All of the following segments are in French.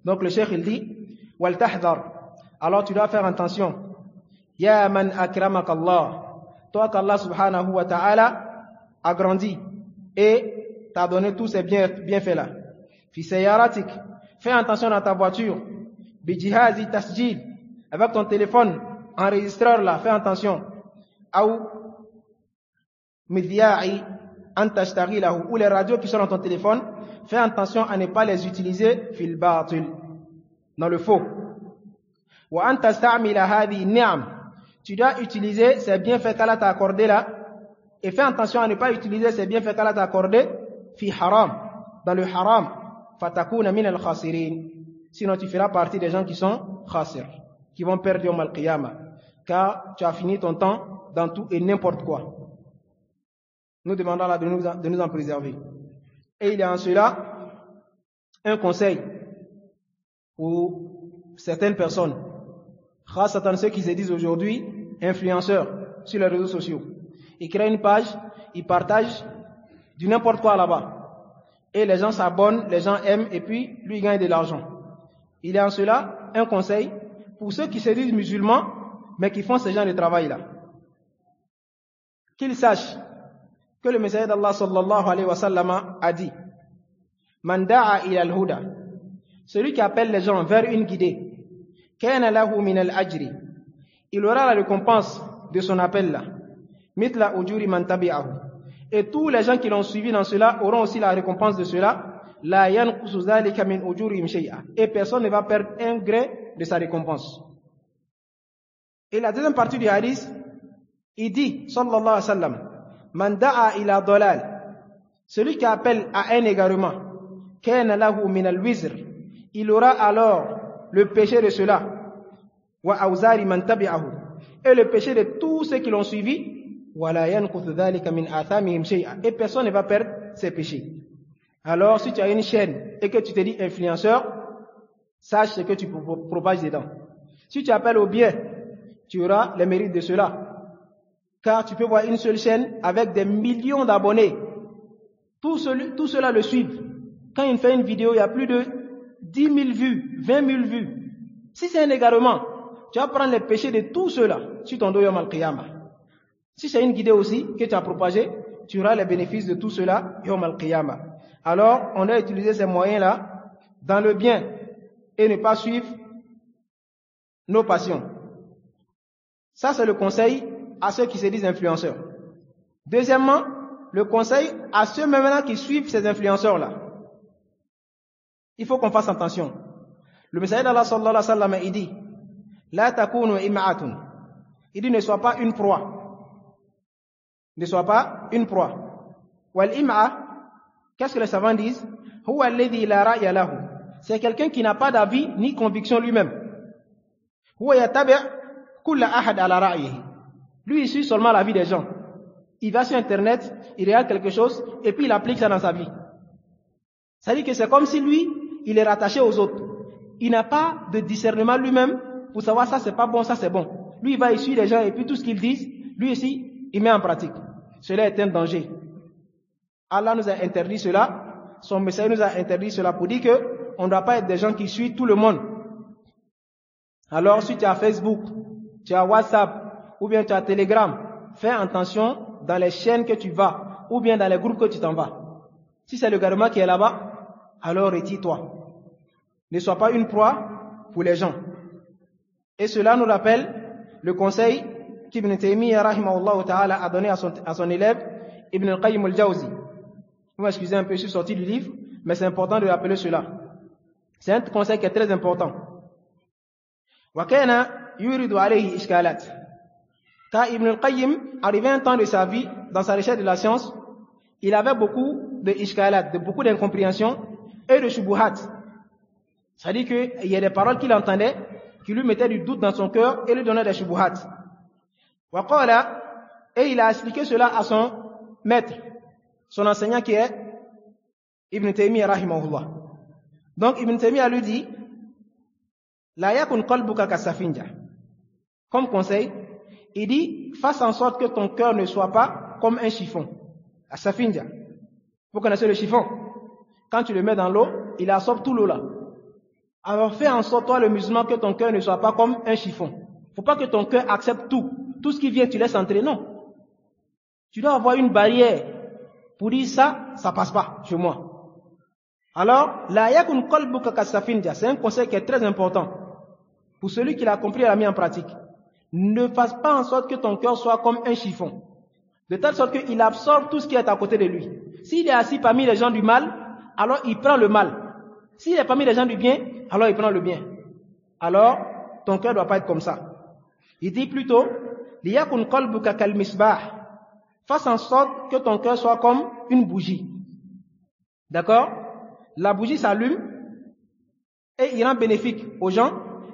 Donc le cheikh il dit wal tahdhar, alors tu dois faire attention. Ya man akramak Allah, toi qu'Allah subhanahu wa ta'ala a grandi et t'a donné tous ces bienfaits là. Fi sayaratik, fais attention à ta voiture. Bi jihazi tasjil, avec ton téléphone enregistreur là, fais attention. Ou midya'i an tashtaghilahu, ou les radios qui sont dans ton téléphone, fais attention à ne pas les utiliser fil batil, dans le faux. Wa an tasta'mila hadhihi ni'am, tu dois utiliser ces bienfaits qu'Allah t'a accordés là, et fais attention à ne pas utiliser ces bienfaits qu'Allah t'a accordés fi haram, dans le haram, fatakuna min al-khasirin, sinon tu feras partie des gens qui sont khasir, qui vont perdre yawm al-qiyamah, car tu as fini ton temps dans tout et n'importe quoi. Nous demandons à Allah de nous en préserver. Et il y a en cela un conseil pour certaines personnes, khasatan ceux qui se disent aujourd'hui influenceurs sur les réseaux sociaux. Ils créent une page, ils partagent du n'importe quoi là-bas. Et les gens s'abonnent, les gens aiment, et puis lui il gagne de l'argent. Il y a en cela un conseil pour ceux qui se disent musulmans, mais qui font ce genre de travail-là. Qu'ils sachent que le messager d'Allah sallallahu alayhi wa sallam a dit Man da'a ila al-huda, celui qui appelle les gens vers une guidée, kana lahu min al-ajri, il aura la récompense de son appel là, mithla ujuri man tabi'ahu, et tous les gens qui l'ont suivi dans cela auront aussi la récompense de cela, la yanqusu dhalika min ujurihim shay'a, et personne ne va perdre un gré de sa récompense. Et la deuxième partie du hadith, il dit sallallahu alayhi wa sallam Man da'a ila dalal, celui qui appelle à un égarement, kana lahu min al-wizr, il aura alors le péché de cela, wa awzari man tabi'ahu, et le péché de tous ceux qui l'ont suivi, wa la yanqutu dhalika min athamihim shay'a, et personne ne va perdre ses péchés. Alors si tu as une chaîne et que tu te dis influenceur, sache ce que tu propages dedans. Si tu appelles au bien, tu auras les mérites de cela. Car tu peux voir une seule chaîne avec des millions d'abonnés. Tout cela le suivent. Quand il fait une vidéo, il y a plus de 10 000 vues, 20 000 vues. Si c'est un égarement, tu vas prendre les péchés de tout cela sur ton dos yawm al-qiyamah. Si c'est une guidée aussi que tu as propagée, tu auras les bénéfices de tout cela yawm al-qiyamah. Alors, on a utilisé ces moyens-là dans le bien et ne pas suivre nos passions. Ça, c'est le conseil à ceux qui se disent influenceurs. Deuxièmement, le conseil à ceux maintenant qui suivent ces influenceurs-là. Il faut qu'on fasse attention. Le messager d'Allah sallallahu alayhi wa sallam, il dit La takunu im'atun. Il dit ne sois pas une proie. Ne sois pas une proie. Wal im'a, qu'est-ce que les savants disent? Huwa alladhi la ra'ya lahu. C'est quelqu'un qui n'a pas d'avis ni conviction lui-même. Huwa yatabi' kulla ahad ala ra'yihi. Lui, il suit seulement la vie des gens. Il va sur Internet, il regarde quelque chose, et puis il applique ça dans sa vie. Ça dit que c'est comme si lui, il est rattaché aux autres. Il n'a pas de discernement lui-même pour savoir ça c'est pas bon, ça c'est bon. Lui, il va suivre les gens, et puis tout ce qu'ils disent, lui aussi, il met en pratique. Cela est un danger. Allah nous a interdit cela, son messager nous a interdit cela pour dire que on ne doit pas être des gens qui suivent tout le monde. Alors, si tu as Facebook, tu as WhatsApp, ou bien tu as Telegram, fais attention dans les chaînes que tu vas, ou bien dans les groupes que tu t'en vas. Si c'est le garement qui est là-bas, alors retire-toi. Ne sois pas une proie pour les gens. Et cela nous rappelle le conseil qu'Ibn Taymiyyah rahimahullah ta'ala a donné à son élève Ibn al-Qayyim al-Jawzi. Vous m'excusez un peu, je suis sorti du livre, mais c'est important de rappeler cela. C'est un conseil qui est très important. Wa kana yuridu alayhi ishkalat. Car Ibn al-Qayyim, arrivé un temps de sa vie, dans sa recherche de la science, il avait beaucoup de ishkalat, de beaucoup d'incompréhensions et de shubuhat. C'est-à-dire qu'il y a des paroles qu'il entendait qui lui mettaient du doute dans son cœur et lui donnaient des shubuhat. Wa qala, et il a expliqué cela à son maître, son enseignant qui est Ibn Taymiyyah rahimahullah. Donc Ibn Taymiyyah lui dit, la yakun qalbuka kasafinja. Comme conseil, il dit, fasse en sorte que ton cœur ne soit pas comme un chiffon. La safinja. Vous connaissez le chiffon? Quand tu le mets dans l'eau, il absorbe tout l'eau là. Alors fais en sorte, toi le musulman, que ton cœur ne soit pas comme un chiffon. Il ne faut pas que ton cœur accepte tout. Tout ce qui vient, tu laisses entrer. Non. Tu dois avoir une barrière pour dire ça, ça passe pas chez moi. Alors, la yakun qalbuka kasafinja, c'est un conseil qui est très important. Pour celui qui l'a compris et l'a mis en pratique. Ne fasse pas en sorte que ton cœur soit comme un chiffon. De telle sorte qu'il absorbe tout ce qui est à côté de lui. S'il est assis parmi les gens du mal, alors il prend le mal. S'il est parmi les gens du bien, alors il prend le bien. Alors, ton cœur ne doit pas être comme ça. Il dit plutôt, liyakun qalbuka kal misbah. Fasse en sorte que ton cœur soit comme une bougie. D'accord? La bougie s'allume et il rend bénéfique aux gens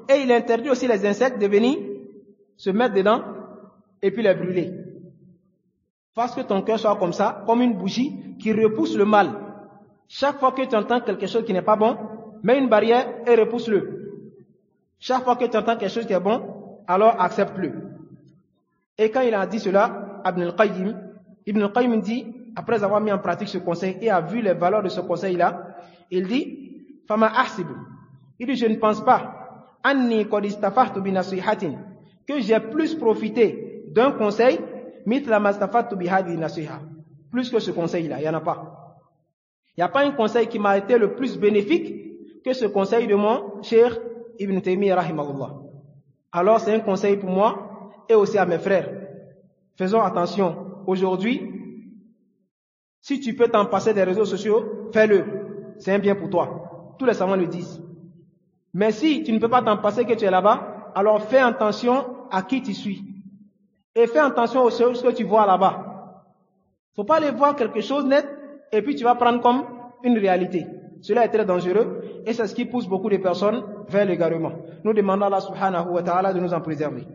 et il interdit aussi les insectes de venir se mettre dedans et puis les brûler. Fasse que ton cœur soit comme ça, comme une bougie qui repousse le mal. Chaque fois que tu entends quelque chose qui n'est pas bon, mets une barrière et repousse-le. Chaque fois que tu entends quelque chose qui est bon, alors accepte-le. Et quand il a dit cela, Ibn al-Qayyim dit, après avoir mis en pratique ce conseil et a vu les valeurs de ce conseil-là, il dit, Fama ahsibu. Il dit, je ne pense pas, anni qad istafahtu bi nasihatin, que j'ai plus profité d'un conseil, mithla ma istafahtu bi hadhihi nasiha. Plus que ce conseil-là, il n'y en a pas. Il n'y a pas un conseil qui m'a été le plus bénéfique que ce conseil de mon cher Ibn Taymiyyah rahimahullah. Alors c'est un conseil pour moi et aussi à mes frères. Faisons attention. Aujourd'hui, si tu peux t'en passer des réseaux sociaux, fais-le. C'est un bien pour toi. Tous les savants le disent. Mais si tu ne peux pas t'en passer que tu es là-bas, alors fais attention à qui tu suis. Et fais attention aux choses que tu vois là-bas. Il ne faut pas aller voir quelque chose net et puis tu vas prendre comme une réalité. Cela est très dangereux et c'est ce qui pousse beaucoup de personnes vers l'égarement. Nous demandons à Allah subhanahu wa ta'ala de nous en préserver.